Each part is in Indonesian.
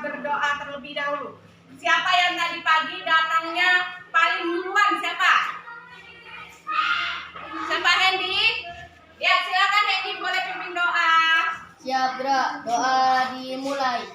berdoa terlebih dahulu. Siapa yang tadi pagi datangnya paling duluan? Siapa? Siapa, Hendy? Ya, silakan Hendy, boleh pimpin doa. Siap, gerak. Doa dimulai.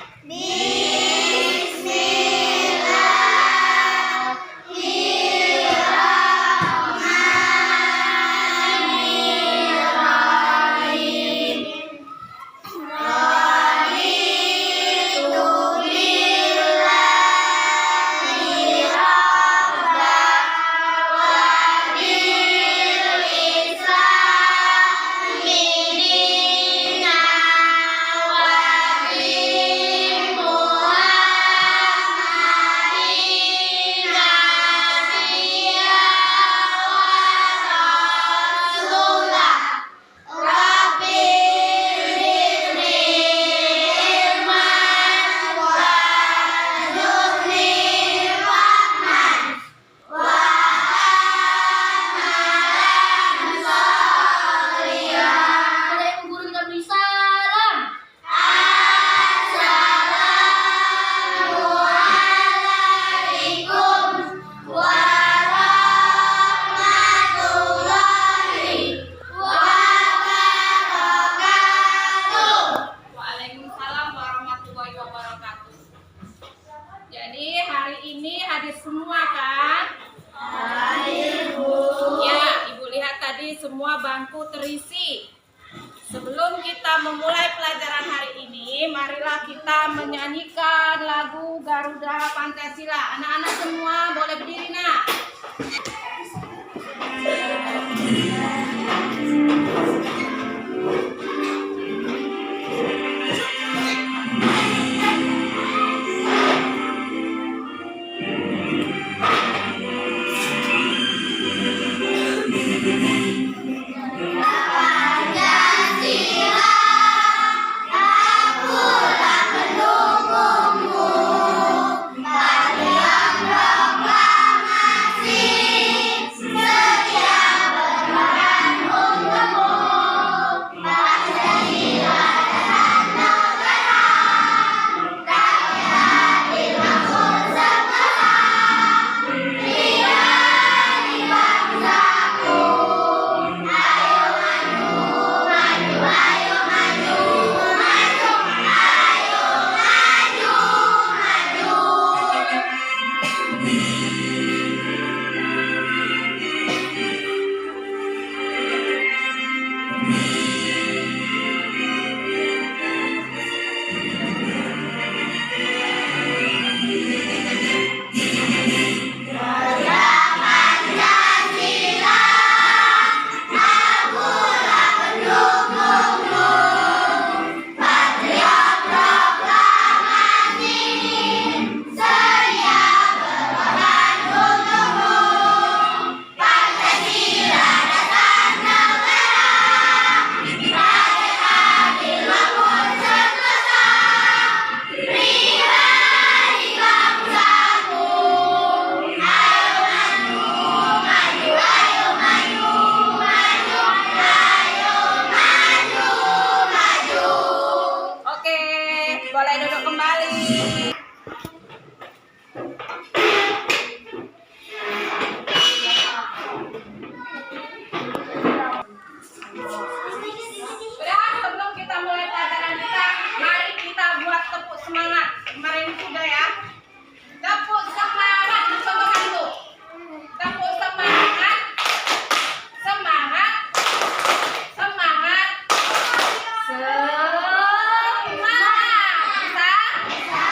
Jadi hari ini hadir semua kan? Hadir, Bu. Ya, Ibu lihat tadi semua bangku terisi. Sebelum kita memulai pelajaran hari ini, marilah kita menyanyikan lagu Garuda Pancasila. Anak-anak semua boleh berdiri, nak. Boleh duduk kembali. Sebelum kita mulai pelajaran kita, mari kita buat tepuk semangat. Kemarin sudah ya. Tepuk semangat, coba itu. Tepuk semangat. Semangat. Semangat. Semangat. Bisa?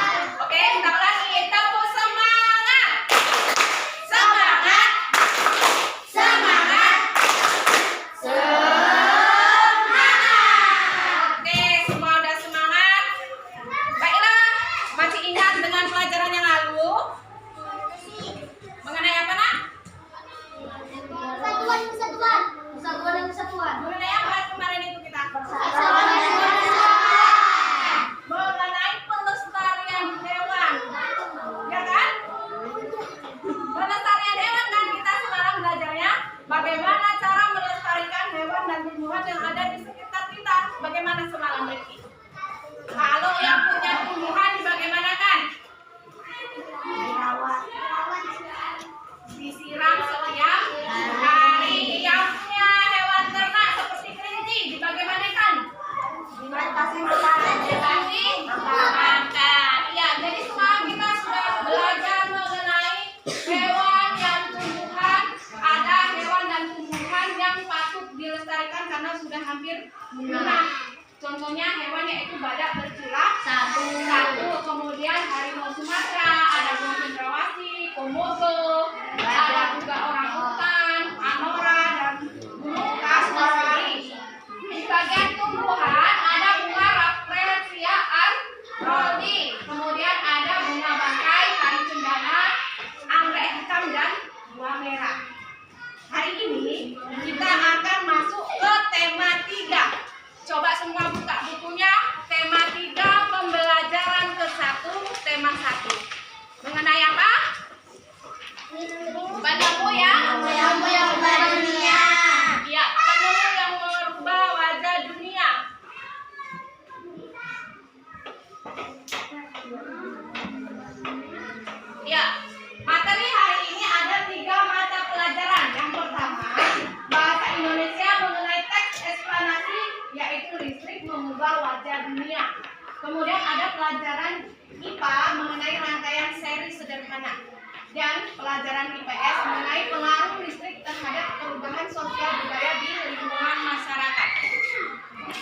Ya, materi hari ini ada 3 mata pelajaran. Yang pertama, bahasa Indonesia mengenai teks eksplanasi, yaitu listrik mengubah wajah dunia. Kemudian ada pelajaran IPA mengenai rangkaian seri sederhana. Dan pelajaran IPS mengenai pengaruh listrik terhadap perubahan sosial budaya di lingkungan masyarakat.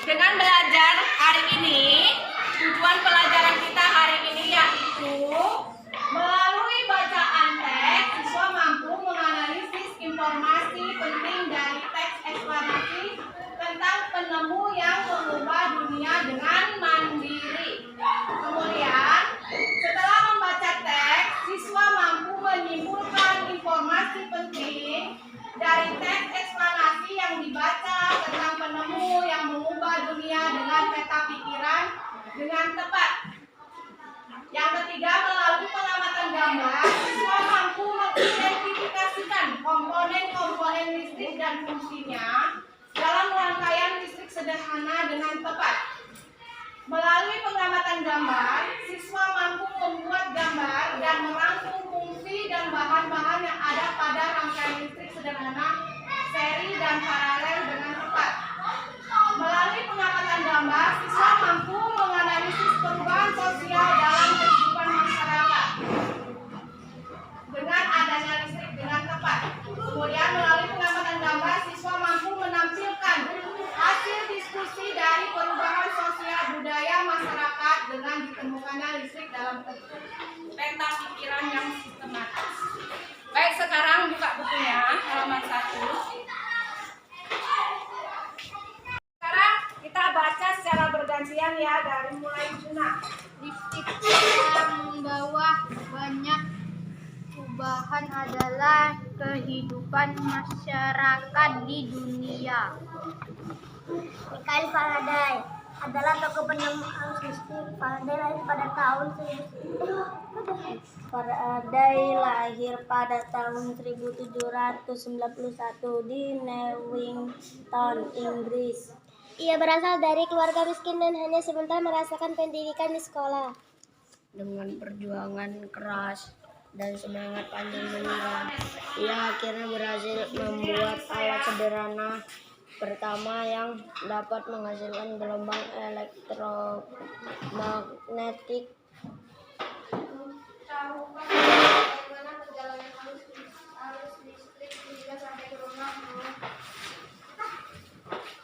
Dengan belajar hari ini, tujuan pelajaran kita hari ini yaitu melalui bacaan teks, siswa mampu menganalisis informasi penting dari teks eksplanasi tentang penemu yang mengubah dunia dengan mandiri. Kemudian, setelah membaca teks, siswa mampu menyimpulkan informasi penting dari teks eksplanasi yang dibaca tentang penemu yang mengubah dunia dengan peta pikiran dengan tepat. Yang ketiga, melalui pengamatan gambar, siswa mampu mengidentifikasikan komponen-komponen listrik dan fungsinya dalam rangkaian listrik sederhana dengan tepat. Melalui pengamatan gambar, siswa mampu membuat gambar dan merangkum fungsi dan bahan-bahan yang ada pada rangkaian listrik sederhana, seri, dan paralel dengan tepat. Melalui pengamatan gambar, siswa mampu menganalisis perubahan sosial dalam kehidupan masyarakat dengan adanya listrik dengan tepat. Kemudian melalui pengamatan gambar, siswa mampu menampilkan hasil diskusi dari perubahan sosial budaya masyarakat dengan ditemukannya listrik dalam bentuk peta pikiran yang sistematis. Baik, sekarang buka bukunya halaman 1. Sekarang kita baca secara bergantian ya, dari mulai Juna. Listrik yang membawa banyak perubahan adalah kehidupan masyarakat di dunia. Michael Faraday adalah tokoh penemu arus listrik. Faraday lahir pada tahun 1791 di Newington, Inggris. Ia berasal dari keluarga miskin dan hanya sebentar merasakan pendidikan di sekolah. Dengan perjuangan keras dan semangat panjang menyerah, ia akhirnya berhasil membuat alat sederhana pertama yang dapat menghasilkan gelombang elektromagnetik. Bagaimana perjalanan arus listrik hingga sampai ke rumah?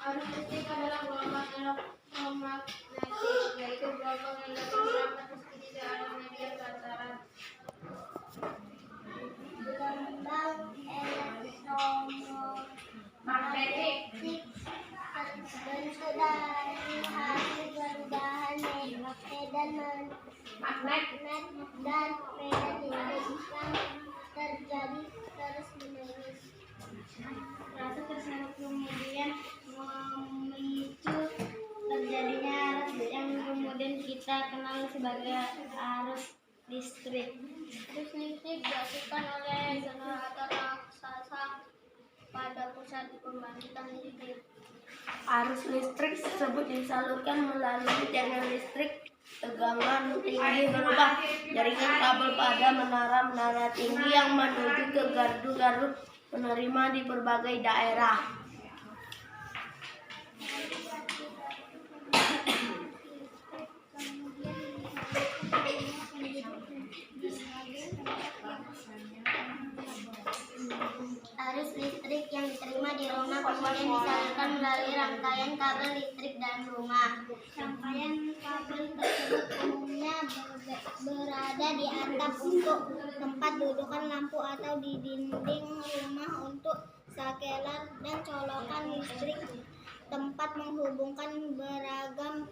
Arus listrik adalah gelombang elektromagnetik, yaitu gelombang yang dapat berangkat meski tidak ada media pacaran. Gelombang Magnetik terbentuk dari hasil perubahan medan magnet dan medan listrik yang terjadi terus-menerus. Proses tersebut kemudian memicu terjadinya arus yang kemudian kita kenal sebagai arus listrik. Arus listrik dihasilkan oleh generator raksasa pada pusat pembangkitan listrik. Arus listrik tersebut disalurkan melalui tiang listrik tegangan tinggi berupa jaringan kabel pada menara-menara tinggi yang menuju ke gardu-gardu penerima di berbagai daerah. Arus listrik yang diterima di rumah kemudian disalurkan melalui rangkaian kabel listrik dalam rumah. Rangkaian kabel tersebut umumnya berada di atap untuk tempat dudukan lampu atau di dinding rumah untuk sakelar dan colokan listrik, tempat menghubungkan beragam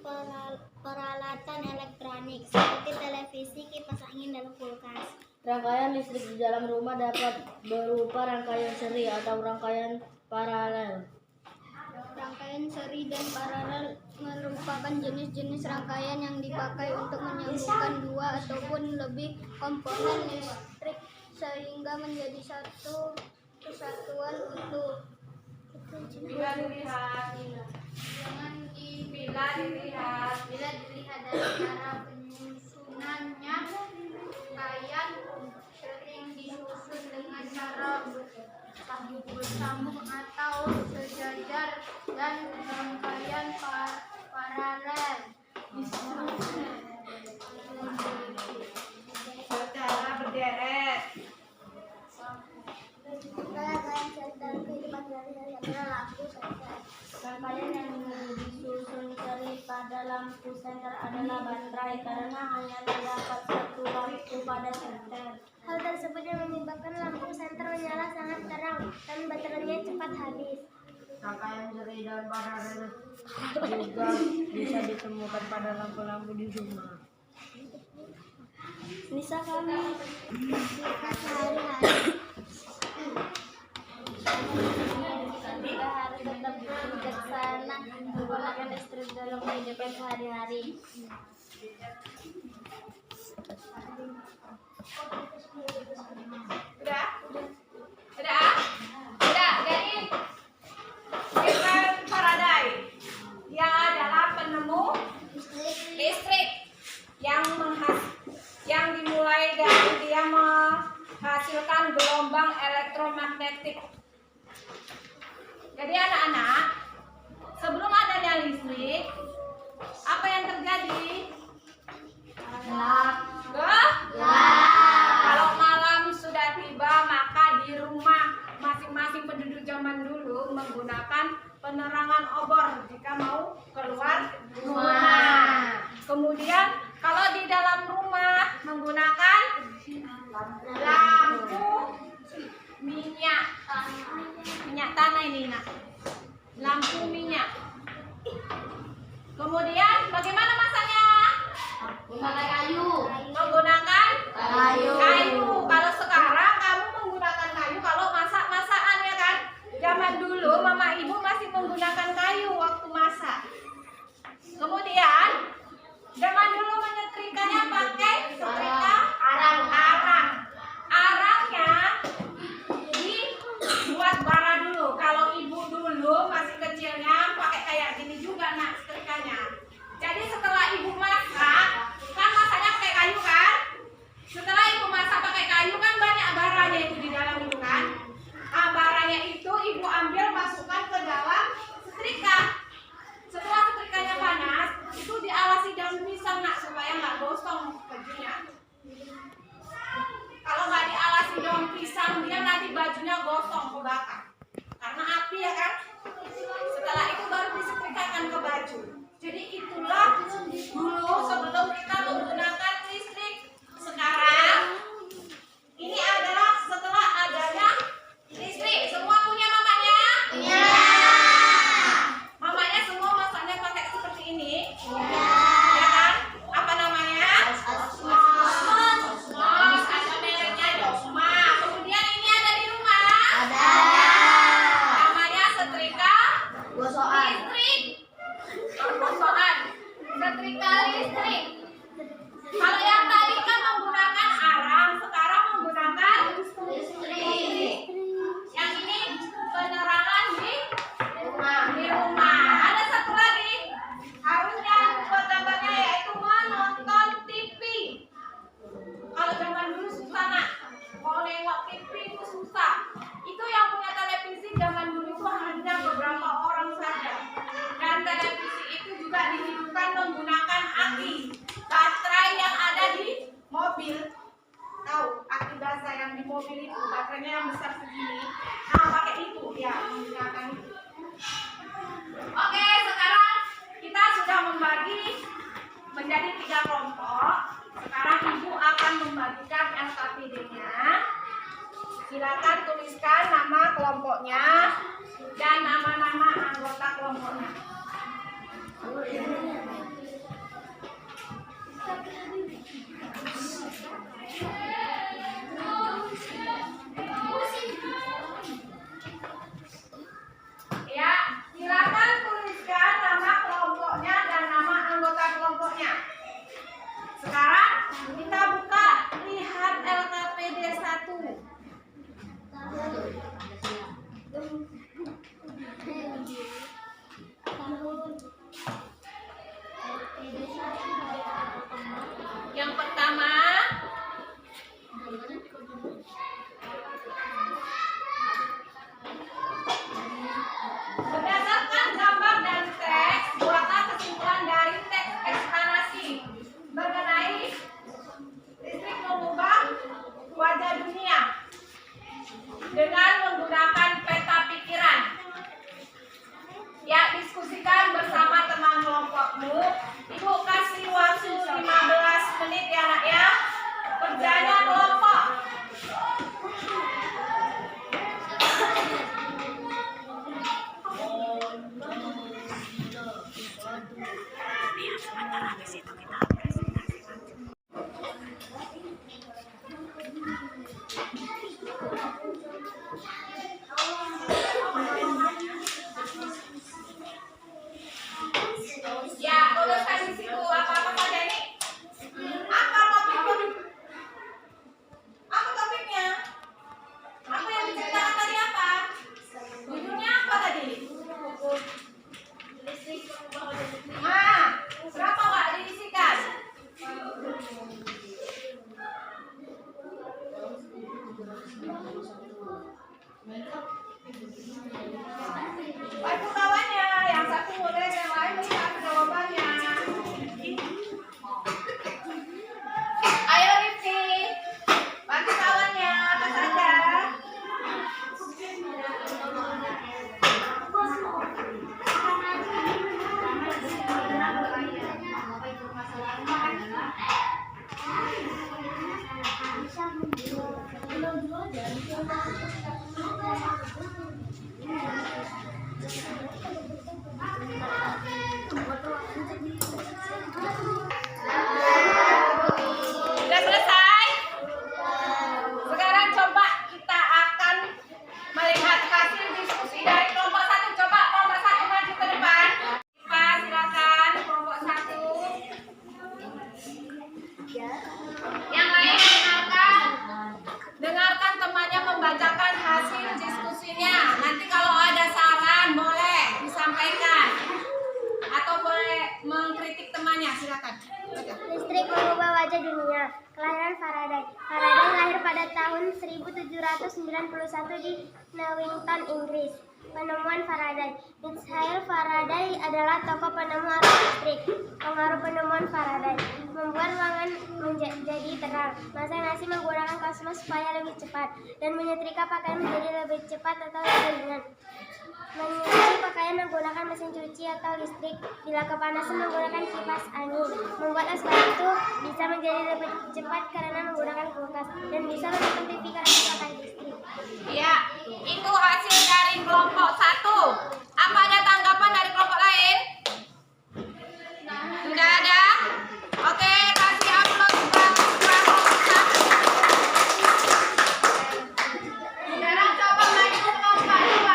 peralatan elektronik seperti televisi, kipas angin, dan kulkas. Rangkaian listrik di dalam rumah dapat berupa rangkaian seri atau rangkaian paralel. Rangkaian seri dan paralel merupakan jenis-jenis rangkaian yang dipakai untuk menyambungkan dua ataupun lebih komponen listrik sehingga menjadi satu kesatuan utuh. Bila dilihat dari cara penyusunannya, rangkaian bersambung atau sejajar dan rangkaian paralel. Secara berderet. Rangkaian senter kehidupan sehari-hari adalah lampu senter. Rangkaian yang disusun pada lampu senter adalah baterai karena hanya terdapat satu lampu pada senter. Hal tersebut yang menyebabkan lampu senter menyala sangat terang dan baterainya cepat habis. Rangkaian seri dan paralel juga bisa ditemukan pada lampu-lampu di rumah. Bisa kami sehari-hari. Kita harus tetap bijaksana menggunakan listrik dalam kehidupan sehari-hari. Udah? Udah? Udah. Jadi Stephen Faraday dia adalah penemu listrik yang dimulai dari dia menghasilkan gelombang elektromagnetik. Jadi anak-anak, sebelum adanya listrik, apa yang terjadi? Gelap. Kalau malam sudah tiba, maka di rumah masing-masing penduduk zaman dulu menggunakan penerangan obor jika mau keluar rumah. Kemudian kalau di dalam rumah menggunakan lampu minyak tanah ini, nak. Lampu minyak. Kemudian bagaimana masaknya? Menggunakan kayu. Menggunakan Kayu. Kalau sekarang kamu menggunakan kayu kalau masak-masakan, ya kan? Zaman dulu mama ibu masih menggunakan kayu waktu masak. Kemudian zaman dulu menyetrikanya pakai setrika arang. Arangnya dibuat bara dulu. Kalau ibu dulu masih kecilnya pakai kayak gini juga, nak, setrikanya. Jadi setelah ibu masak, kan masaknya pakai kayu kan? Setelah ibu masak pakai kayu kan banyak baranya itu di dalam itu kan? Nah, baranya itu ibu ambil masukkan ke dalam setrika. Setelah setrikanya panas, itu dialasi daun pisang, nak, supaya nggak gosong bajunya. Kalau nggak dialasi daun pisang, dia nanti bajunya gosong, kebakar. Karena api, ya kan? Setelah itu baru disetrikakan ke baju. Jadi itulah dulu sebelum kita menggunakan listrik. Sekarang ini adalah setelah adanya listrik. Semua punya mamanya? Iya. Mamanya semua masaknya pakai seperti ini? Iya. Ya kan? Apa namanya? Osmos. Atau mereknya Dosma. Kemudian ini ada di rumah? Ada. Namanya setrika Gosokan. listrik. Gosokan. Setrika listrik. Kalau yang tadi kan menggunakan arang, sekarang menggunakan listrik. Yang ini penerangan di rumah. Ada satu lagi, harusnya buat gambarnya, yaitu menonton TV. Kalau zaman dulu susah, nak, mau nengok TV itu susah. Itu yang punya televisi zaman dulu itu hanya beberapa orang saja. Dan televisi itu juga dihidupkan menggunakan aki. Baterai yang ada di mobil, tahu aki basah yang di mobil itu, baterainya yang besar segini. Nah, pakai itu ya, menggunakan itu. Oke, sekarang kita sudah membagi menjadi 3 kelompok. Sekarang ibu akan membagikan LKPD-nya. Silakan tuliskan nama kelompoknya dan nama-nama anggota kelompoknya. Ya, silakan tuliskan nama kelompoknya dan nama anggota kelompoknya. Sekarang kita buka, lihat LKPD 1. Yang lain dengarkan temannya membacakan hasil diskusinya. Nanti kalau ada saran boleh disampaikan atau boleh mengkritik temannya, silakan. Baca. Listrik mengubah wajah dunia. Kelahiran Faraday. Faraday lahir pada tahun 1791 di Newington, Inggris. Penemuan Faraday. Michael Faraday adalah tokoh penemu arus listrik. Pengaruh penemuan Faraday membuat ruangan menjadi terang. Masak nasi menggunakan kosmos supaya lebih cepat, dan menyetrika pakaian menjadi lebih cepat atau lebih ringan. Mencuci pakaian menggunakan mesin cuci atau listrik. Bila kepanasan menggunakan kipas angin. Membuat es batu bisa menjadi lebih cepat karena menggunakan kulkas, dan bisa menonton TV karena pakai listrik. Ya, itu hasil dari kelompok 1. Apa ada tanggapan dari kelompok lain? Tidak ada? Oke, kasih upload juga kelompok 1. Sekarang coba maju ke kelompok 2.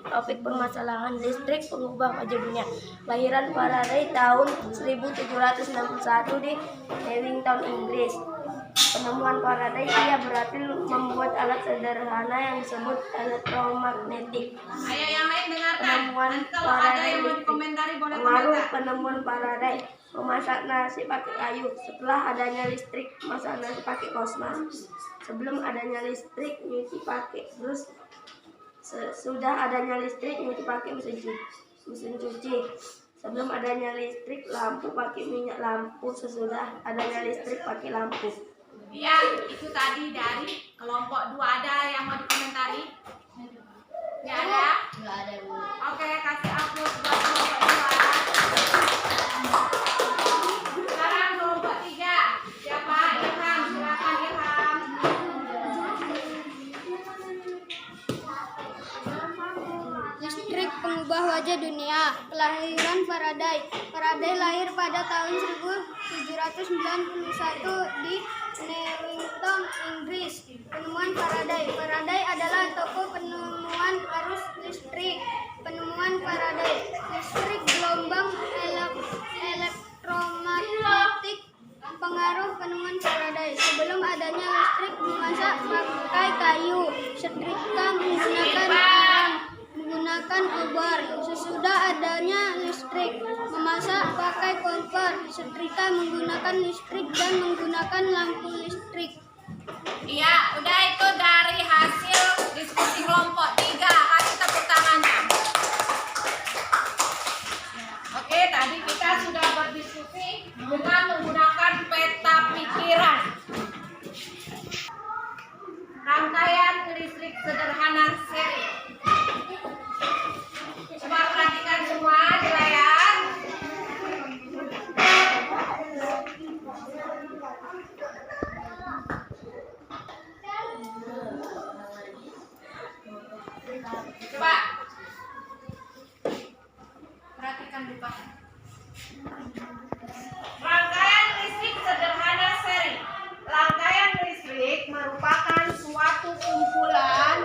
Topik permasalahan listrik pengubah wajah dunia. Lahiran Faraday tahun 1761 di Newington, Inggris. Penemuan Faraday, ia berhasil membuat alat sederhana yang disebut elektromagnetik. Ayo yang lain dengarkan. Penemuan Nanti kalau ada Faraday yang mau listrik. komentari boleh Pengaruh komentar. penemuan Faraday: memasak nasi pakai kayu. Setelah adanya listrik, masak nasi pakai kosmas. Sebelum adanya listrik, nyuci pakai brus. Sesudah adanya listrik, nyuci pakai mesin cuci. Sebelum adanya listrik, lampu pakai minyak lampu. Sesudah adanya listrik, pakai lampu. Ya, itu tadi dari kelompok 2. Ada yang mau dikomentari? Nggak ada? Nggak ada, Bu. Oke, kasih upload buat kelompok 2. Sekarang kelompok 3. Siapa? Ilham, silakan Ilham. Listrik pengubah wajah dunia. Kelahiran Faraday. Faraday lahir pada tahun 1791 di Newington, Inggris. Penemuan Faraday. Faraday adalah tokoh penemuan arus listrik. Penemuan Faraday. Listrik gelombang elektromagnetik. Pengaruh penemuan Faraday. Sebelum adanya listrik, memasak pakai kayu. Setrika menggunakan obor. Sesudah adanya listrik, memasak pakai kompor. Setrika menggunakan listrik dan menggunakan lampu listrik. Iya, udah itu dari hasil diskusi kelompok 3. Kasih tepuk tangannya. Oke, tadi kita sudah berdiskusi dengan menggunakan peta pikiran. Rangkaian listrik sederhana seri. Coba perhatikan semua di layar. Coba perhatikan buka. Rangkaian listrik sederhana seri. Rangkaian listrik merupakan suatu kumpulan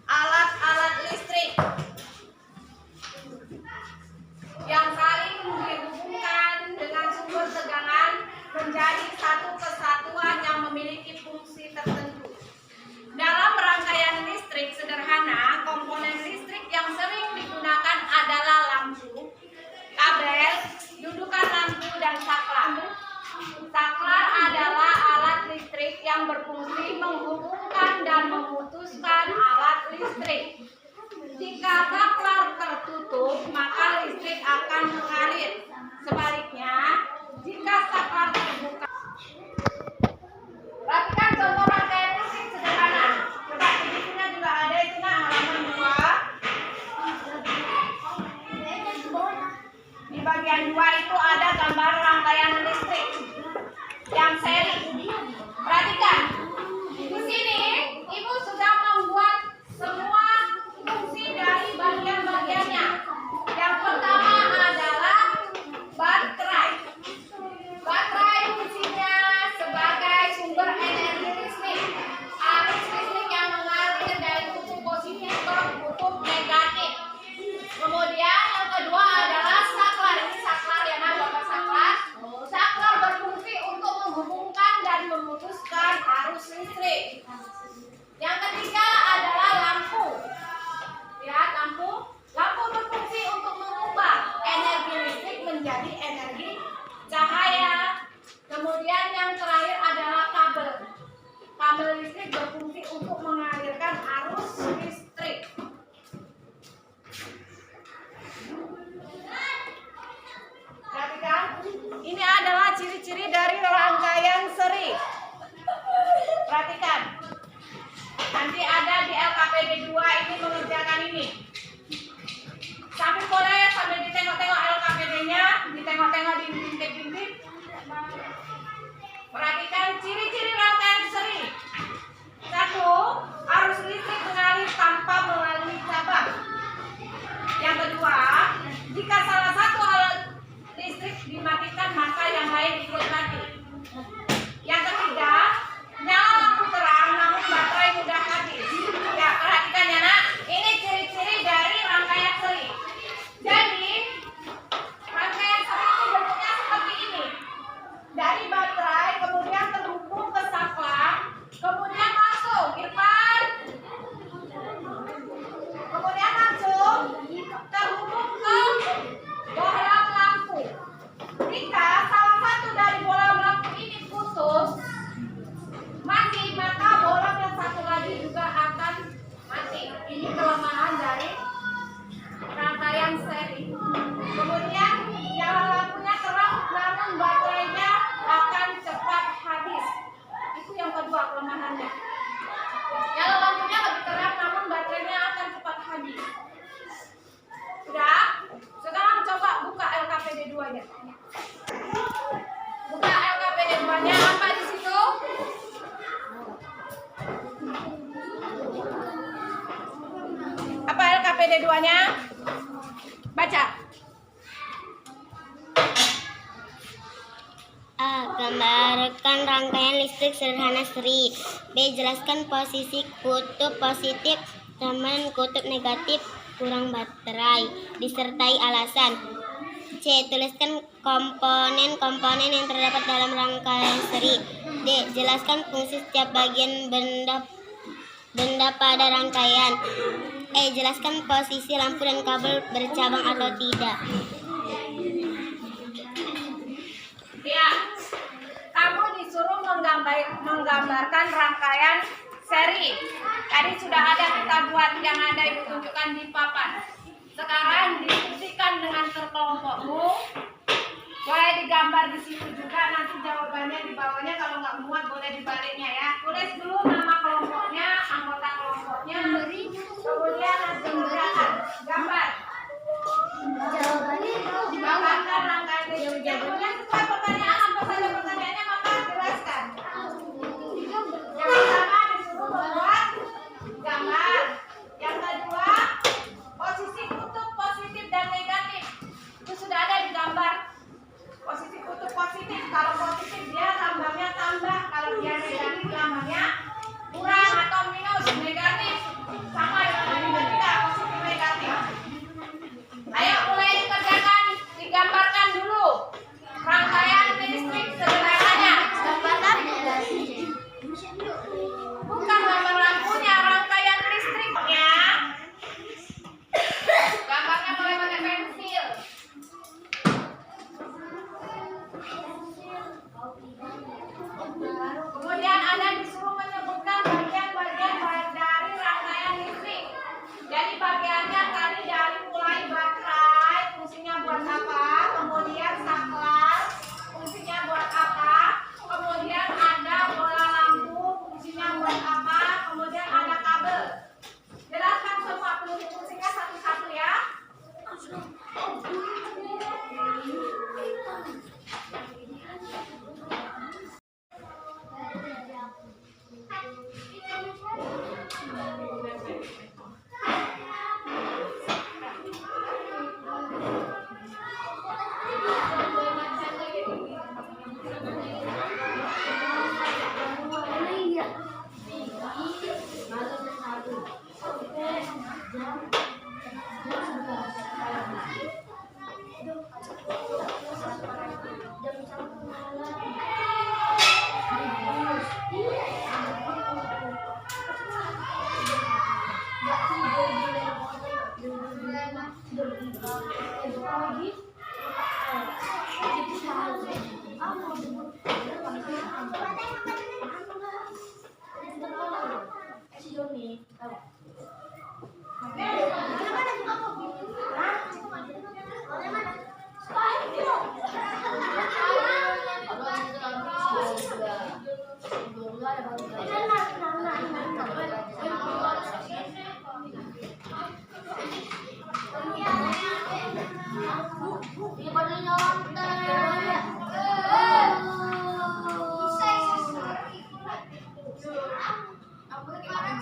alat-alat listrik yang saling dihubungkan dengan sumber tegangan menjadi satu kesatuan yang memiliki fungsi tertentu. Dalam rangkaian listrik sederhana, komponen listrik yang sering digunakan adalah lampu, kabel, dudukan lampu, dan saklar. Saklar adalah alat listrik yang berfungsi menghubungkan dan memutuskan alat listrik. Jika saklar tertutup, maka listrik akan mengalir. Sebaliknya, jika saklar terbuka. Perhatikan contoh rangkaian listrik sederhana. Coba di sini juga ada itu halaman 2. Di bagian 2 itu ada gambar rangkaian listrik yang seri. Perhatikan. Di sini Ibu sudah membuat semua fungsi dari bagian-bagiannya. Yang pertama adalah baterai. Baterai fungsinya sebagai sumber energi listrik. Yang ketiga adalah lampu. Lihat lampu. Lampu berfungsi untuk mengubah energi listrik menjadi energi cahaya. Kemudian yang terakhir adalah kabel. Kabel listrik berfungsi untuk mengalirkan arus listrik. Perhatikan, ini adalah ciri-ciri dari rangkaian seri. Perhatikan, nanti ada di LKPD 2 ini mengerjakan ini. Sambil boleh sambil ditengok-tengok LKPD-nya, ditengok-tengok di bintik-bintik. Perhatikan ciri-ciri rangkaian seri. 1. Arus listrik mengalir tanpa melalui cabang. Yang kedua, jika salah satu alat listrik dimatikan maka yang lain ikut mati. Yang ketiga, nyala lampu terang namun baterai mudah habis. Ya, perhatikan ya nak, ini ciri-ciri dari rangkaian seri. Jadi, rangkaian seri itu bentuknya seperti ini. Dari baterai kemudian terhubung ke saklar, kemudian masuk, Irfan. Kemudian langsung terhubung ke bohlam lampu. Jika salah satu dari bohlam lampu ini putus, mati, maka bohlam yang satu lagi juga akan mati. Ini kelemahan dari rangkaian seri. Kemudian nyala lampunya terang namun baterainya akan cepat habis. Itu yang kedua kelemahannya. Nyala lampunya lebih terang namun baterainya akan cepat habis. Sudah? Sekarang coba buka LKPD 2-nya. Buka LKPD 2-nya, apa di situ? Apa LKPD 2-nya? Baca. A. Gambarkan rangkaian listrik sederhana seri. B. Jelaskan posisi kutub positif dan kutub negatif kurang baterai, disertai alasan. C. Tuliskan komponen-komponen yang terdapat dalam rangkaian seri. D. Jelaskan fungsi setiap bagian benda pada rangkaian. E. Jelaskan posisi lampu dan kabel bercabang atau tidak. Ya, kamu disuruh menggambarkan rangkaian seri. Tadi sudah ada kita buat yang ada ibu tunjukkan di papan. Sekarang diskusikan dengan kelompokmu. Boleh digambar di situ juga. Nanti jawabannya di bawahnya. Kalau nggak muat boleh dibaliknya ya. Tulis dulu nama kelompoknya, anggota kelompoknya. Kemudian nanti kerjakan. Gambar. Jawabannya Dibawakan rangkaian listrik. Yang sesuai pertanyaan, apa saja pertanyaannya maka jelaskan. Yang pertama disuruh membuat gambar. Yang kedua, posisi kutub positif dan negatif. Itu sudah ada di gambar. Posisi kutub positif, kalau positif dia lambangnya tambah, kalau dia negatif lambangnya kurang atau minus. Negatif sama dengan kita, positif negatif. Ayo mulai dikerjakan, digambarkan dulu rangkaian listrik sederhananya. Bukan gambar lampunya, rangkaian listriknya. Gambarnya boleh pakai pensil. Kemudian Anda disuruh menyebutkan bagian-bagian dari rangkaian listrik. Jadi bagiannya tadi dari mulai baterai, fungsinya buat apa, kemudian saklar, fungsinya buat apa, kemudian ada bola lampu, fungsinya buat apa, kemudian ada kabel. Jelaskan semua fungsi-fungsinya satu-satu ya.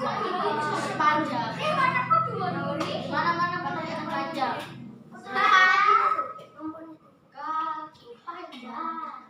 Panjang. Mana pertanyaan panjang? Kaki panjang.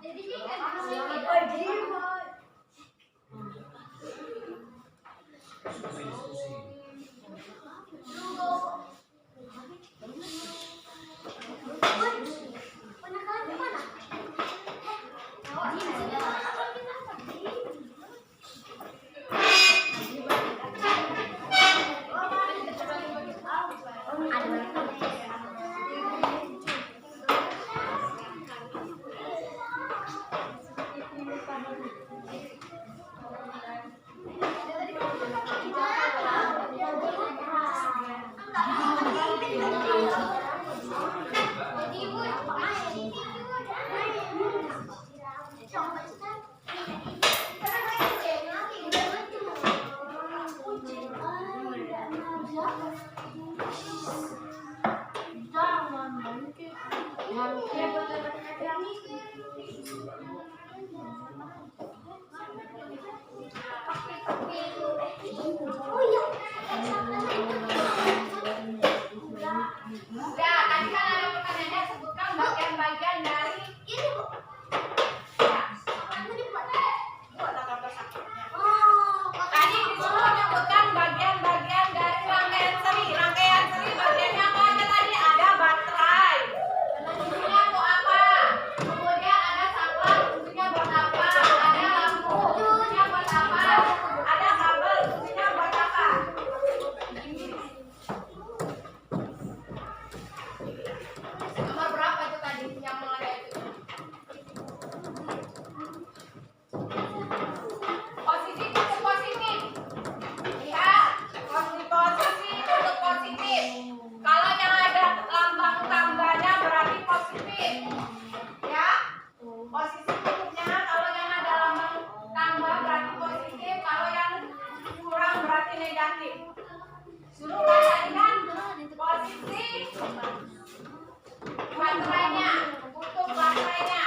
Ya, tadi kan ada pertanyaannya, sebutkan bagian-bagian dari ini, Bu. Ya. Tadi disuruh menyebutkan bagian-bagian dari rangkaian seri. Rangkaian seri bagiannya apa aja tadi? Ada baterai. Fungsinya untuk apa? Kemudian ada saklar, fungsinya buat apa? Ada lampu, fungsinya buat apa? Ada kabel, fungsinya buat apa? Nomor berapa itu tadi yang mulai itu? Positif untuk positif. Lihat, posisi untuk positif. Kalau yang ada lambang tambahnya berarti positif. Ya. Posisi tutupnya kalau yang ada lambang tambah berarti positif, kalau yang kurang berarti negatif. Suruh bacakan posisi baterainya, tutup baterainya.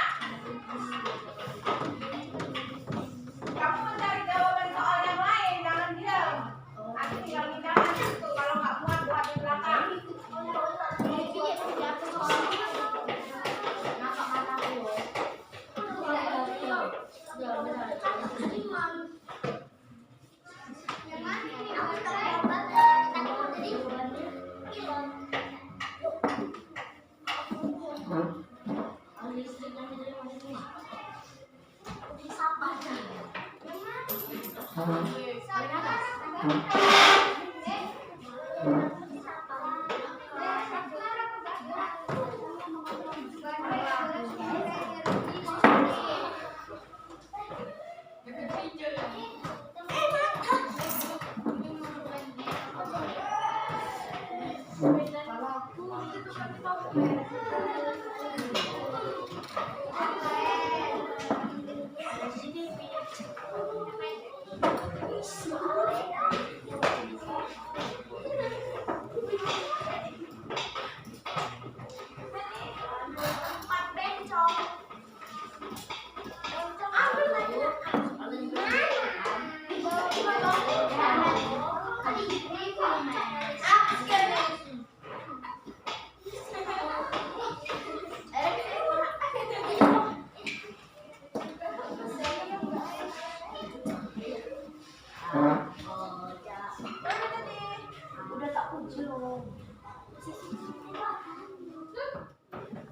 Kamu mencari jawaban soal yang lain, jangan diam. Nanti tinggal pindahan itu, kalau nggak muat buat di belakang.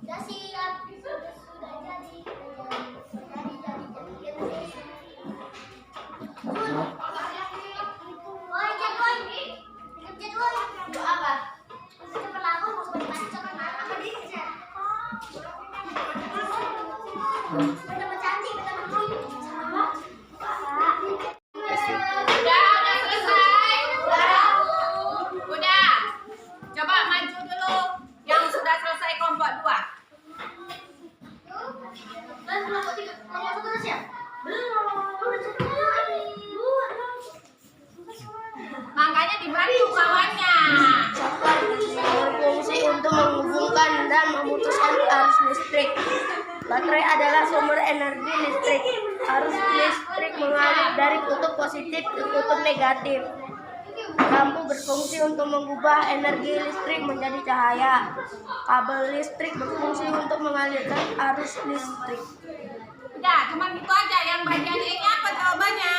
Udah siap, sudah jadi. Woi, Jan, woi. Jan, woi. Untuk apa? Untuk pelaku mau baca apa dia? Betapa cantik, betapa cantik. Udah selesai. Udah. Coba maju dulu yang sudah selesai kelompok 2. Dan kelompok 3, kelompok 1 udah siap? Belum. Makanya dibantu kawannya. Berfungsi untuk menghubungkan dan memutuskan arus listrik. Baterai adalah sumber energi listrik. Arus listrik mengalir dari kutub positif ke kutub negatif. Lampu berfungsi untuk mengubah energi listrik menjadi cahaya. Kabel listrik berfungsi untuk mengalirkan arus listrik. Udah, cuma gitu aja. Yang bagian E-nya apa jawabannya?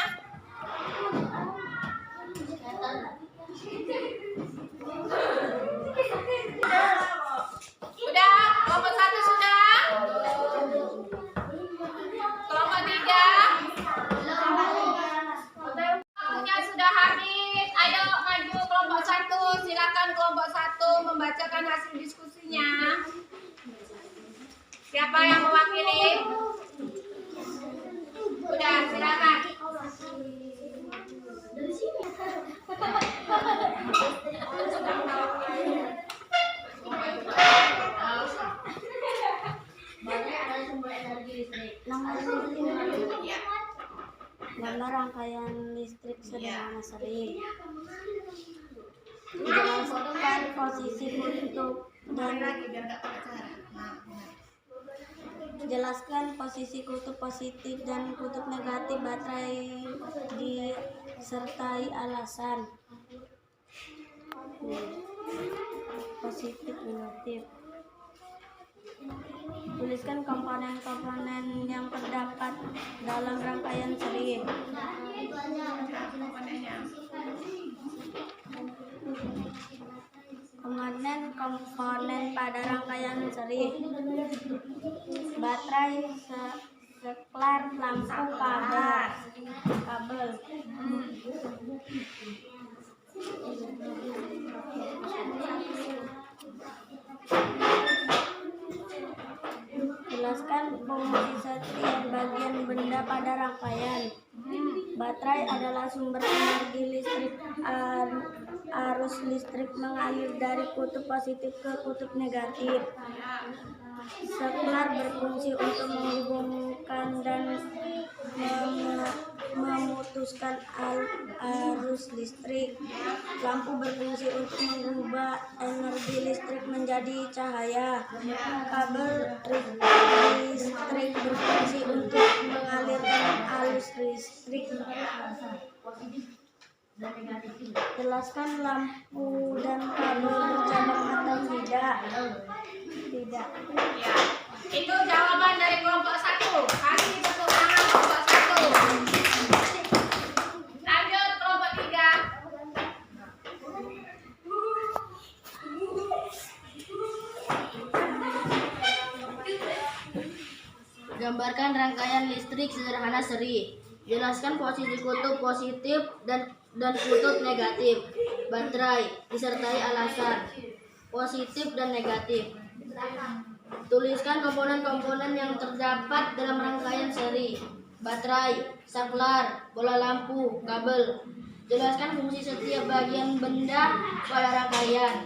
Udah, kelompok 1 sudah. Kelompok 3. Waktunya sudah habis. Ayo maju kelompok 1. Silakan kelompok 1 membacakan hasil diskusinya. Siapa yang mewakili? Udah, silakan. Gambar rangkaian listrik sederhana seri. Jelaskan posisi kutub dan jelaskan posisi kutub positif dan kutub negatif baterai disertai alasan. Positif negatif. Tuliskan komponen-komponen yang terdapat dalam rangkaian seri. Komponen pada rangkaian seri. Baterai, saklar, lampu, kabel. Jelaskan fungsi setiap bagian benda pada rangkaian. Baterai adalah sumber energi listrik. Arus listrik mengalir dari kutub positif ke kutub negatif. Saklar berfungsi untuk menghubungkan dan memutuskan arus listrik. Lampu berfungsi untuk mengubah energi listrik menjadi cahaya. Kabel listrik berfungsi untuk mengalirkan arus listrik. Jelaskan lampu dan kabel bercabang atau tidak. Tidak. Ya. Itu jawaban dari kelompok 1. Kasih tepuk tangan kelompok 1. Lanjut kelompok 3. Gambarkan rangkaian listrik sederhana seri. Jelaskan posisi kutub positif dan kutub negatif baterai disertai alasan. Positif dan negatif. Tuliskan komponen-komponen yang terdapat dalam rangkaian seri. Baterai, saklar, bola lampu, kabel. Jelaskan fungsi setiap bagian benda pada rangkaian.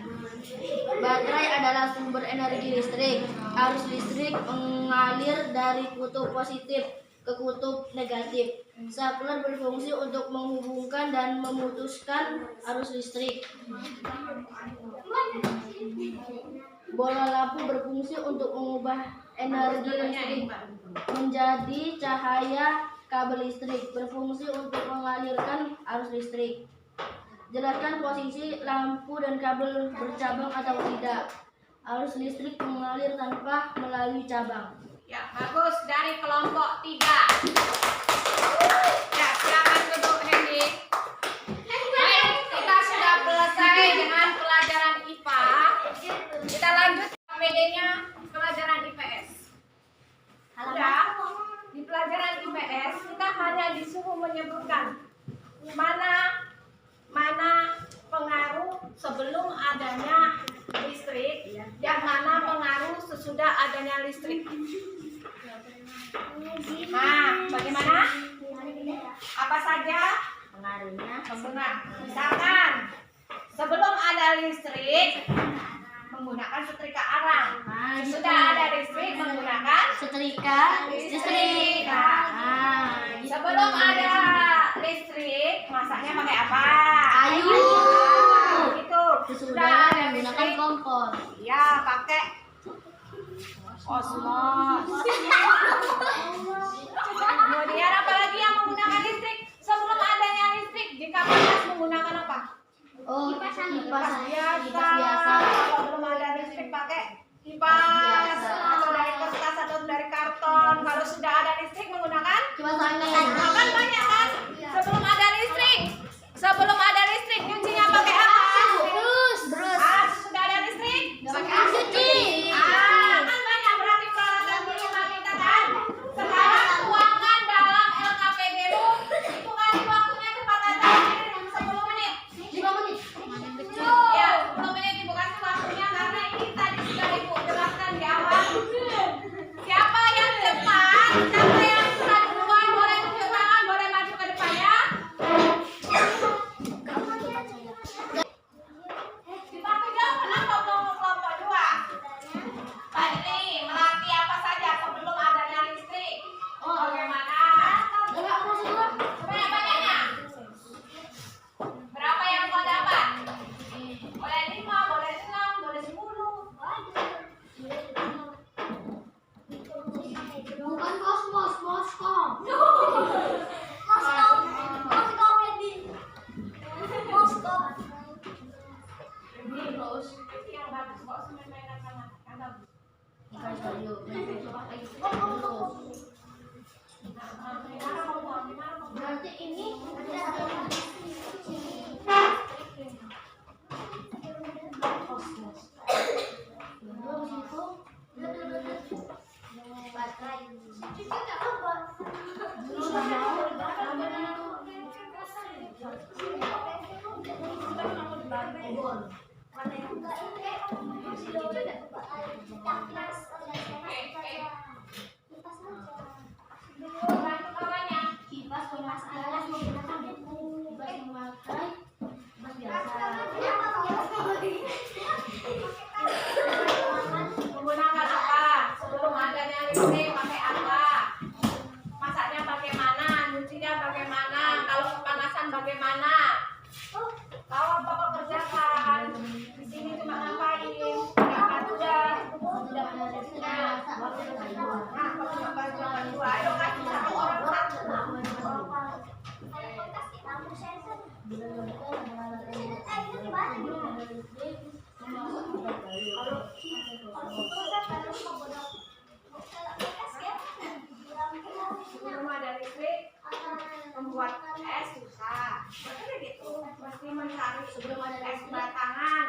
Baterai adalah sumber energi listrik. Arus listrik mengalir dari kutub positif ke kutub negatif. Saklar berfungsi untuk menghubungkan dan memutuskan arus listrik. Bola lampu berfungsi untuk mengubah energi listrik menjadi cahaya. Kabel listrik berfungsi untuk mengalirkan arus listrik. Jelaskan posisi lampu dan kabel bercabang atau tidak. Arus listrik mengalir tanpa melalui cabang. Ya, bagus dari kelompok 3. Ya, silakan duduk Hendy. Baik, kita sudah selesai dengan pelajaran IPA. Kita lanjut PD-nya pelajaran IPS. Sudah, di pelajaran IPS kita hanya disuruh menyebutkan mana pengaruh sebelum adanya listrik dan mana pengaruh sesudah adanya listrik. Nah, bagaimana? Apa saja pengaruhnya? Misalkan sebelum ada listrik menggunakan setrika arang. Sudah ada listrik menggunakan Setrika listrik. Sebelum ada listrik masaknya pakai apa? Kayu. Itu. Sesudah menggunakan kompor. Ya, pakai osmos. Kemudian apa lagi yang menggunakan listrik? Sebelum adanya listrik, jika panas menggunakan apa? Kipas biasa. Kalau belum ada listrik pakai kipas atau dari kertas atau dari karton. Kalau sudah ada listrik menggunakan Kipas angin. kan banyak kan? Sebelum ada listrik nyucinya pakai apa? Brus. Sudah ada listrik? Pakai cuci. Kan banyak berarti peralatan di rumah kita kan? Sekarang tuangkan dalam LKPG lu. Hitungan waktunya cepat aja. 10 menit. 5 menit. Ya, 10 menit Ibu kasih waktunya karena ini tadi sudah Ibu jelaskan di awal. Siapa yang cepat? Siapa yang sudah duluan boleh tunjuk tangan, boleh maju ke depan ya. Dipakai dong, kenapa kelompok 2? Pak ini melatih apa saja sebelum adanya listrik? Bagaimana? Banyak-banyaknya. Berapa yang kau dapat? Boleh 5, boleh 6, boleh 10. Bukan kosmos, Moskow. Ini terus yang bagus kok mainan yang bagus. Berarti ini Bantu kawannya. kipas pemas alas menggunakan kipas memakai kipas biasa. Menggunakan apa? Sebelum adanya listrik pakai apa? Masaknya bagaimana? Nyucinya bagaimana? Kalau kepanasan bagaimana? Tahu apa kau kerjakan? Di sini cuma ngapain? Nggak udah. Nah, kau cuma bantu. Ayo kasih satu orang satu. Sebelum ada listrik, membuat es susah. Makanya gitu, mesti mencari sebelum ada es batangan.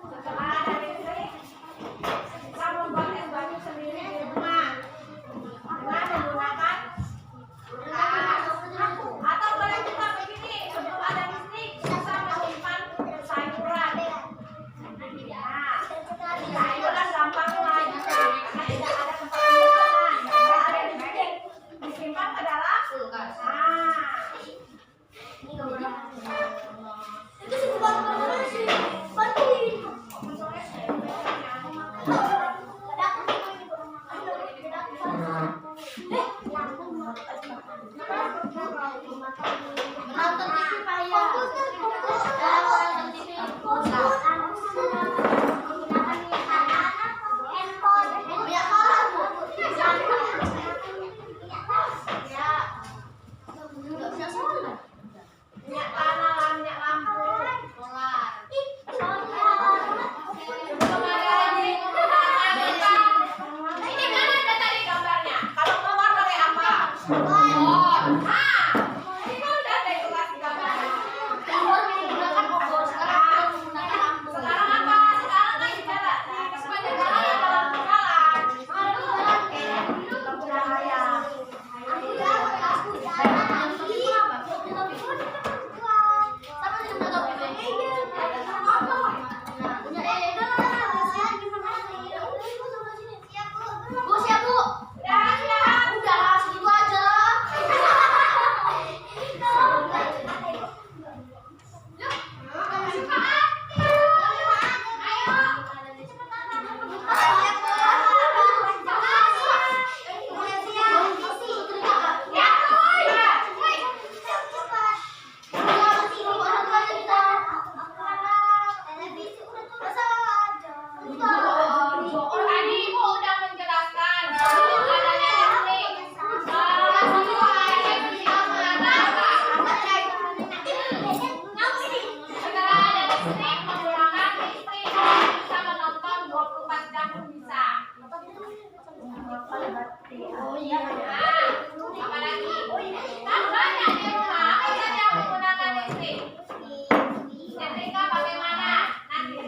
Setelah ada listrik, kita membuat es batu sendiri di rumah dengan menggunakan kulkas. Atau boleh juga begini, sebelum ada listrik, kita menyimpan sayuran. Nah, sayuran gampang lagi karena tidak ada tempat penyimpanan. Kalau ada listrik, disimpan ke dalam kulkas. Nah, Itu sih Apa lagi? Kan banyak di rumah. Apa saja yang menggunakan listrik? Setrika bagaimana? Nanti.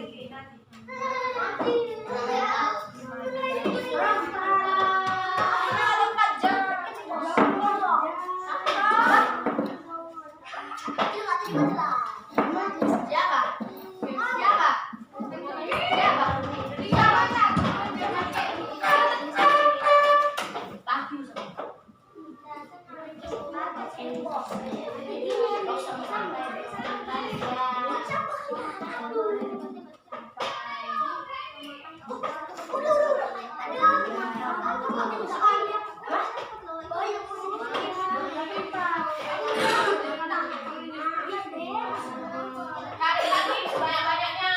Cari lagi banyak-banyaknya.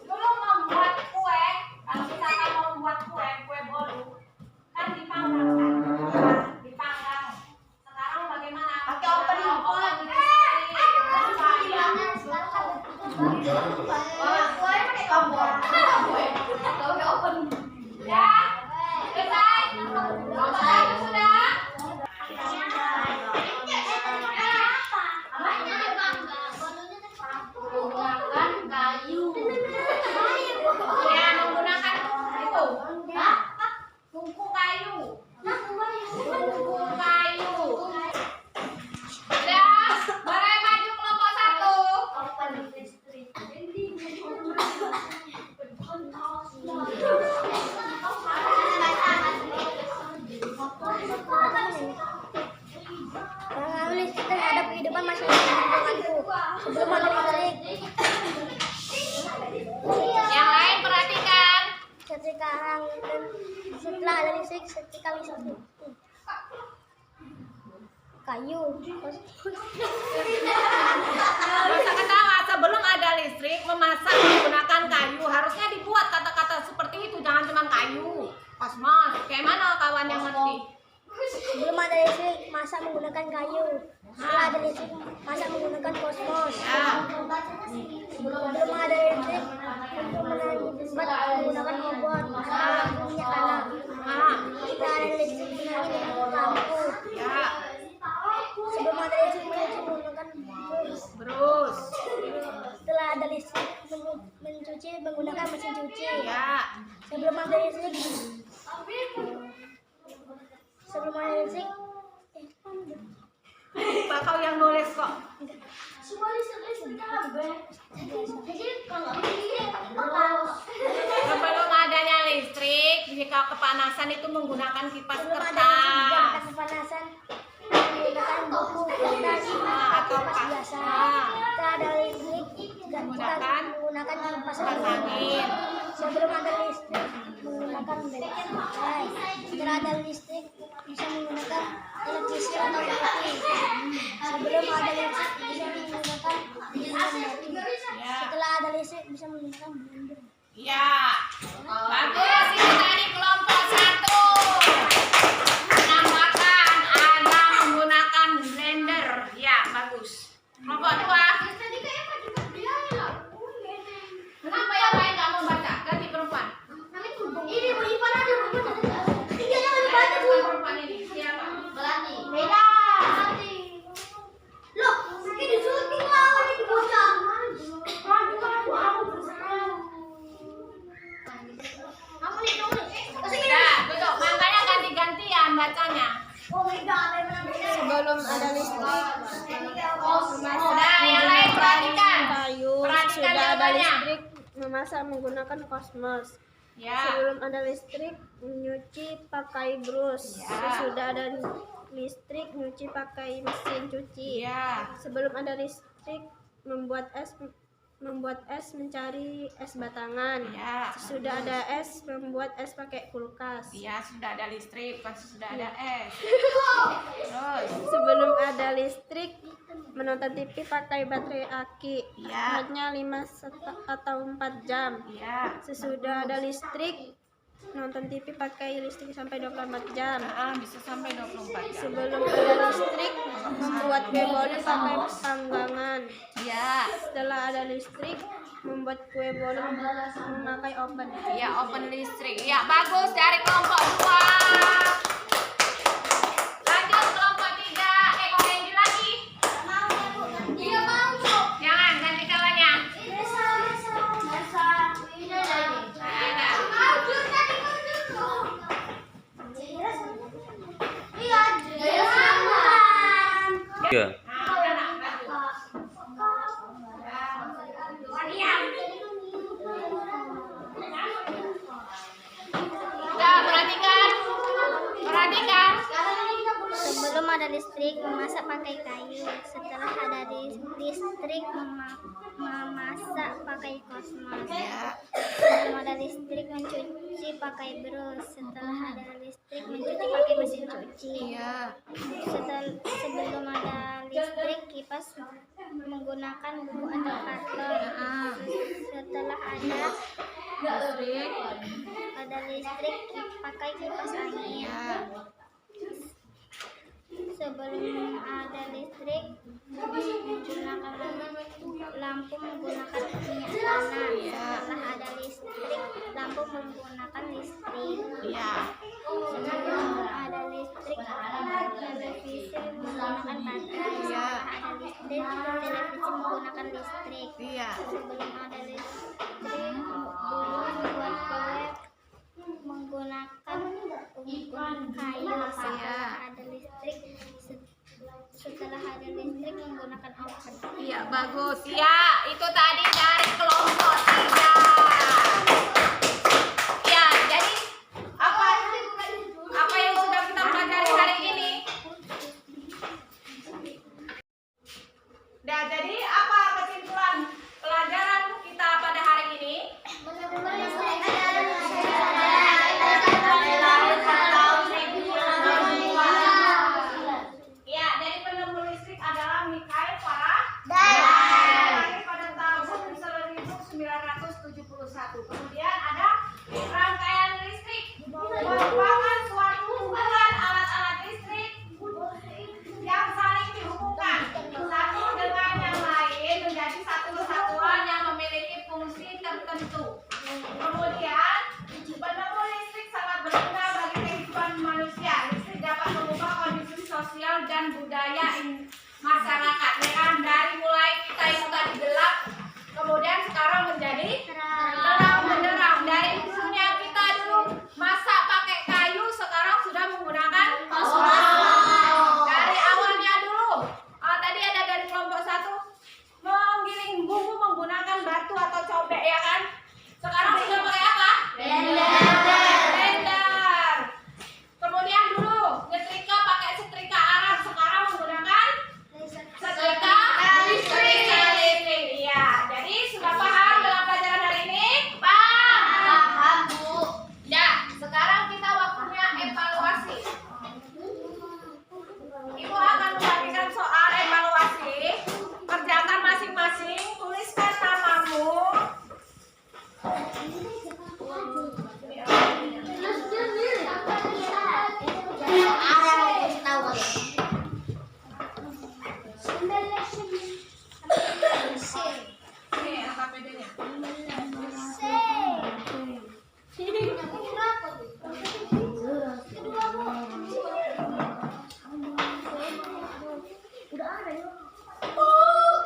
Dulu membuat kue, kalau misalkan mau membuat kue bolu, kan dipanggang kan? Dipanggang. Sekarang bagaimana? Pakai oven pakai kompor. Ya, selesai. Kompor satu sudah. Ya, menggunakan tungku. Tungku kayu. Tungku kayu. Sudah, boleh maju kelompok 1. Pengaruh listrik terhadap kehidupan masyarakat di lingkunganku. Sebelum ada listrik, Yang lain perhatikan. sekarang dan setelah ada listrik, setrika listrik. Kayu. Bisa ketawa, sebelum ada listrik memasak menggunakan kayu. Harusnya dibuat kata-kata seperti itu, jangan cuma kayu. Kosmos, kayak mana kawan yang ngerti? Sebelum ada listrik, masak menggunakan kayu. Setelah ada listrik, masak menggunakan kosmos. Ya. Sebelum ada listrik, untuk menarik debat menggunakan obor. Setelah minyak tanah. Setelah ada listrik, menarik dengan lampu. Ya. Sebelum ada listrik, mencuci menggunakan brus. Brus. Setelah ada listrik, mencuci menggunakan mesin cuci. Ya. Sebelum ada listrik, Pak kau yang nulis kok. Sebelum adanya listrik, jika kepanasan itu menggunakan kipas sebelum ada listrik, jika kertas. kepanasan menggunakan buku kertas atau kipas biasa. Setelah ada listrik, kita menggunakan kipas angin. Sebelum ada listrik, menggunakan baterai. Setelah ada listrik, bisa menggunakan televisi atau TV. Sebelum ada listrik, bisa menggunakan batu. Setelah ada listrik, bisa menggunakan blender. Ya. Bagus, ini tadi kelompok 1. Menambahkan ada menggunakan blender. Ya, bagus. Kelompok 2. Kenapa yang lain nggak mau baca? Ganti perempuan. Ini Bu Ipan ada Perempuan ini siapa? Belani. Beda. Loh, ini disuruh lawan ini bocah. Sudah, duduk. Makanya ganti-gantian bacanya. Sebelum ada listrik, Sudah, yang lain perhatikan. kayu. Perhatikan Sudah ada jawabannya. listrik, memasak menggunakan kosmos. Ya. Sebelum ada listrik, nyuci pakai brus. Ya. Sesudah ada listrik, nyuci pakai mesin cuci. Ya. Sebelum ada listrik, membuat es mencari es batangan. Ya. Sudah ada es, membuat es pakai kulkas. Ya, sudah ada listrik, pasti sudah ada es. Terus. Sebelum ada listrik, menonton TV pakai baterai aki. Ya. Hanya 5 atau 4 jam. Ya. Sesudah ada listrik, nonton TV pakai listrik sampai 24 jam. Bisa sampai 24 jam. Sebelum ada listrik, membuat kue bolu pakai panggangan. Ya, Setelah ada listrik, membuat kue bolu memakai oven. ya open listrik. Ya, bagus dari kelompok 2. Lanjut kelompok 3. Kok Hendy lagi? Iya mau. Jangan ganti kawannya. Iya. Nah, perhatikan. Perhatikan. Sebelum ada listrik, memasak pakai kayu. Setelah ada listrik, memasak pakai kosmos. Sebelum ada listrik, mencuci pakai brus. Setelah ada listrik, mencuci pakai mesin cuci. Sebelum ada listrik, kipas menggunakan buku atau karton. Setelah ada listrik, pakai kipas angin. Sebelum ada listrik, menggunakan lampu menggunakan minyak tanah. Setelah ada listrik, lampu menggunakan listrik. Sebelum ada listrik, televisi menggunakan baterai. Setelah ada listrik, televisi menggunakan listrik. Sebelum ada listrik, dulu membuat kue menggunakan unggun kayu. Setelah ada listrik menggunakan oven. Iya, bagus. Ya, itu tadi dari kelompok 3. Ya, jadi apa yang sudah kita pelajari hari ini? Nah, jadi apa kesimpulan pelajaran kita pada hari ini? Ya, dari penemu listrik adalah Mikhail Faraday pada tahun 1971. Kemudian ada rangkaian listrik, merupakan suatu hubungan alat-alat listrik yang saling dihubungkan satu dengan yang lain menjadi satu kesatuan yang memiliki fungsi tertentu. Kemudian penemu listrik sangat berguna bagi kehidupan manusia. Listrik dapat mengubah kondisi sosial dan budaya masyarakat. Ya kan? Dari mulai kita itu tadi gelap, kemudian sekarang menjadi terang benderang. Dari dulunya kita dulu masak pakai kayu, sekarang sudah menggunakan kompor. Dari awalnya dulu, tadi ada dari kelompok 1 menggiling bumbu menggunakan batu atau cobek, ya kan? Sekarang sudah pakai apa? Blender. Kemudian dulu nyetrika pakai setrika Arab, sekarang menggunakan setrika listrik. Iya, jadi sudah paham dalam pelajaran hari ini? Paham, Bu. Ya, sekarang kita waktunya evaluasi. Ibu akan membagikan soal evaluasi. Kerjakan masing-masing, tuliskan namamu. Ini AKPD-nya.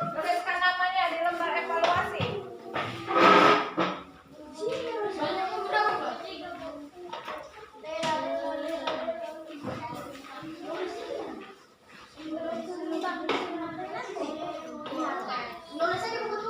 Tuliskan namanya di lembar evaluasi. Nulis aja buku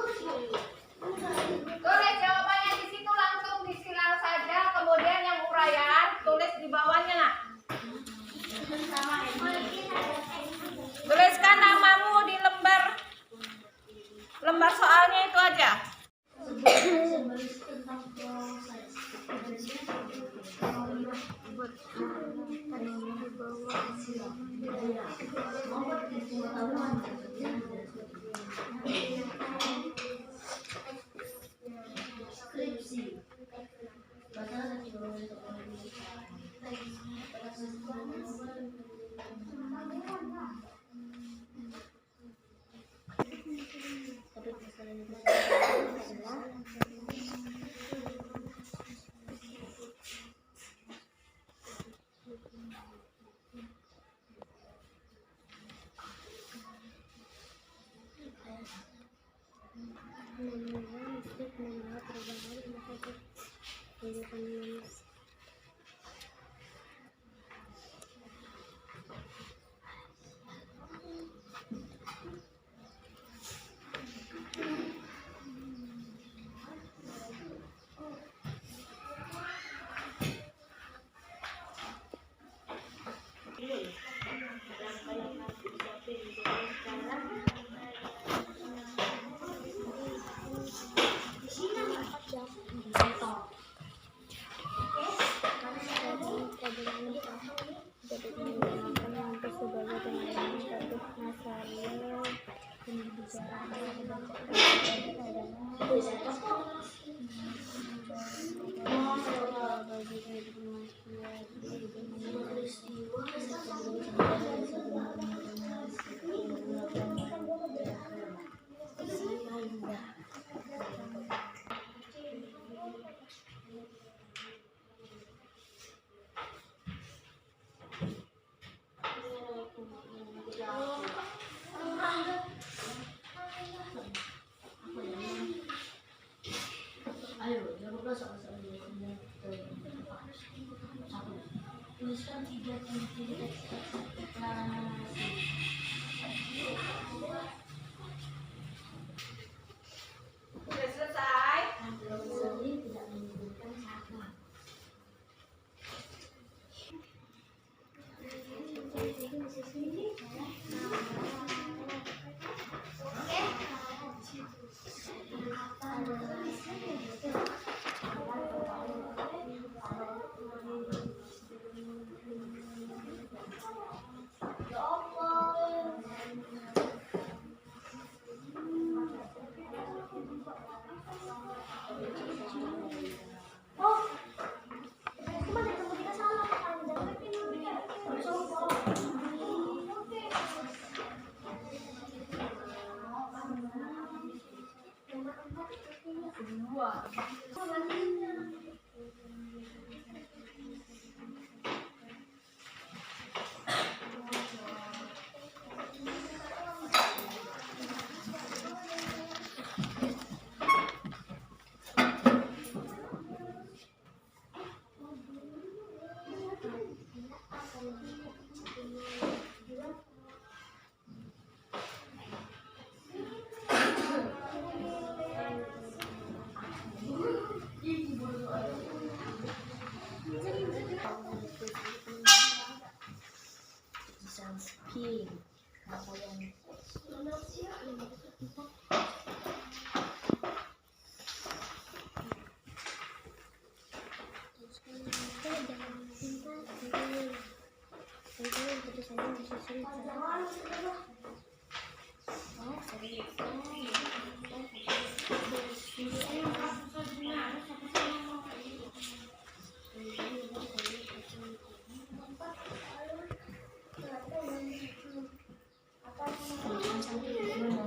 Listrik membawa perubahan pada kehidupan manusia. Sudah selesai?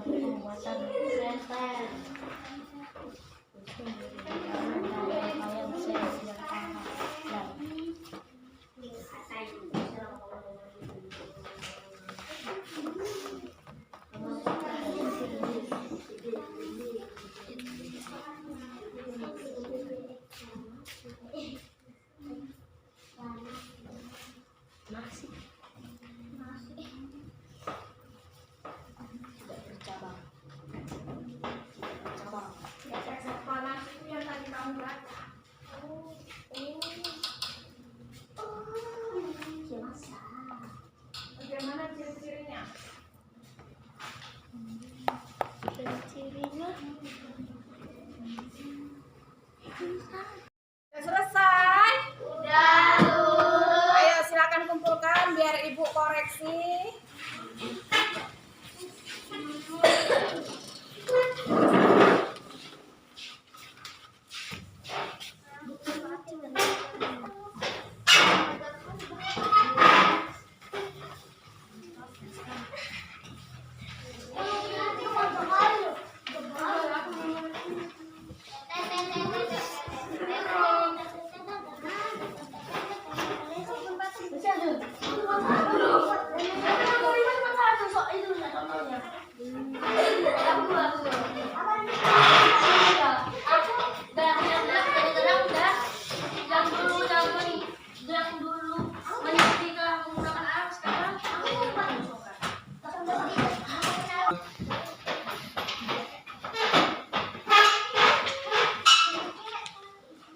Pembuatan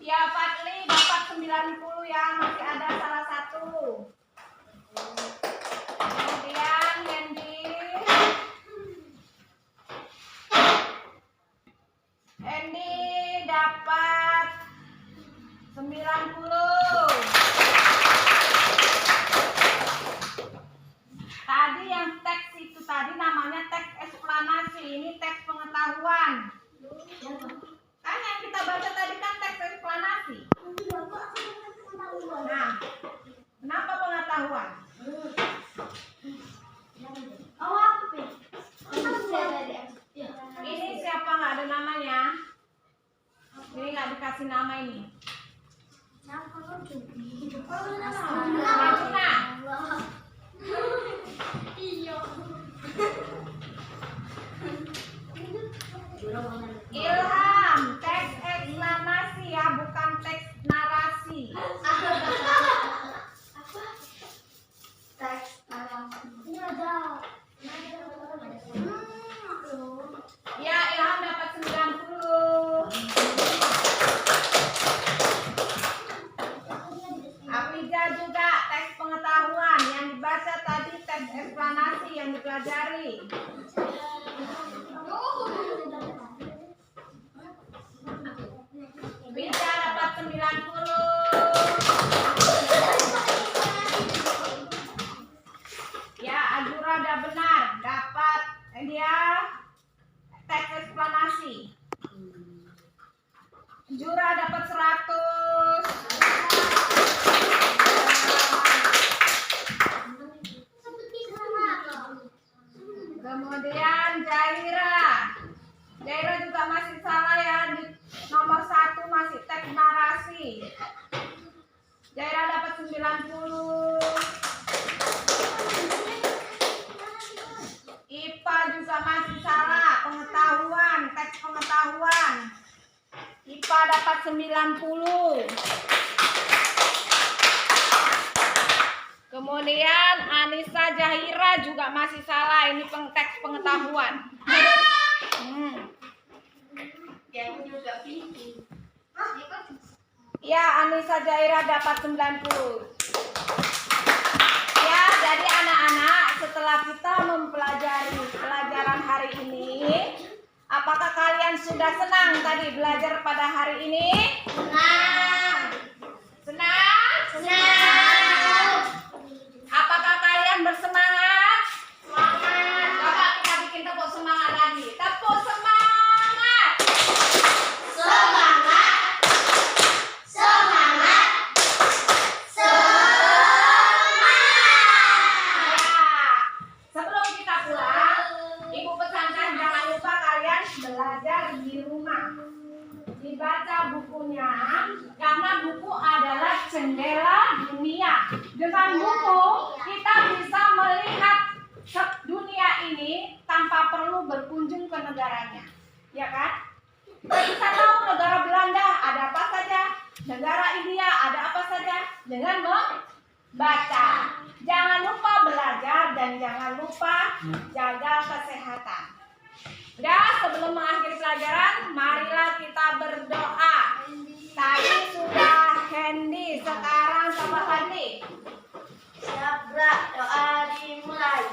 Ya Fadli dapat 90 ya, masih ada salah satu. Kemudian Hendy dapat 90. Tadi yang teks itu tadi namanya teks eksplanasi, ini teks pengetahuan. Kan yang kita baca tadi kan teks eksplanasi. Nah, kenapa pengetahuan? Ini siapa nggak ada namanya? Ini nggak dikasih nama ini. Najuna. Ilham, teks eksplanasi ya, bukan teks narasi. Ya, Ilham dapat 90. Afija juga teks pengetahuan, yang dibaca tadi teks eksplanasi yang dipelajari. Bisa dapat 90. Ya, Azura udah benar, dapat dia teks eksplanasi. Jura dapat 100. Kemudian Jaira juga masih salah ya, di nomor 1 masih teks narasi. Jaira dapat 90. IPA juga masih salah, pengetahuan, teks pengetahuan. IPA dapat 90. Kemudian Anissa Jahira juga masih salah, ini teks pengetahuan. Ya, Anissa Jahira dapat 90. Ya, jadi anak-anak, setelah kita mempelajari pelajaran hari ini, apakah kalian sudah senang tadi belajar pada hari ini? Senang. Senang? Senang. Apakah kalian bersemangat? Semangat. Coba kita bikin tepuk semangat lagi. Tepuk semangat. Semangat. Semangat. Semangat. Ya. Sebelum kita pulang, Ibu pesankan jangan lupa kalian belajar di rumah. Dibaca bukunya, karena buku adalah jendela dunia. Dengan buku kita bisa melihat dunia ini tanpa perlu berkunjung ke negaranya, ya kan? Kita bisa tahu negara Belanda ada apa saja, negara India ada apa saja dengan membaca. Jangan lupa belajar dan jangan lupa jaga kesehatan. Udah, sebelum mengakhiri pelajaran, marilah kita berdoa. Tadi sudah Hendy, sekarang sama Fadli. Sabra, doa dimulai.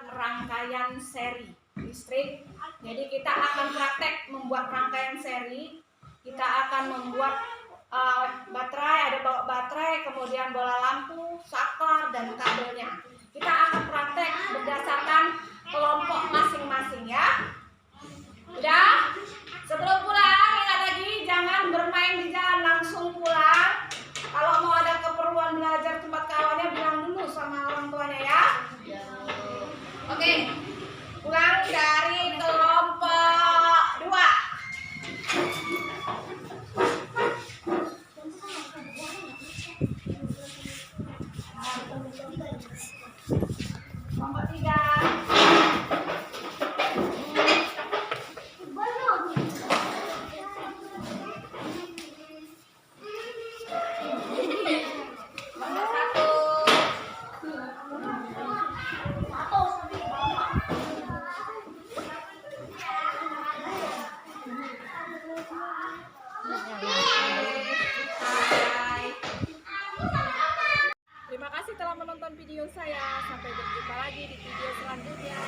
membuat rangkaian seri listrik. Jadi kita akan praktek membuat rangkaian seri. Kita akan membuat baterai, ada bawa baterai, kemudian bola lampu, saklar, dan kabelnya. Kita akan praktek berdasarkan kelompok masing-masing ya. Udah? Sebelum pulang, ingat lagi jangan bermain di jalan, langsung pulang. Kalau mau ada keperluan belajar tempat kawannya, bilang dulu sama orang tuanya ya. Oke, pulang dari kelompok 2. Kelompok 3. Terima kasih telah menonton video saya. Sampai berjumpa lagi di video selanjutnya.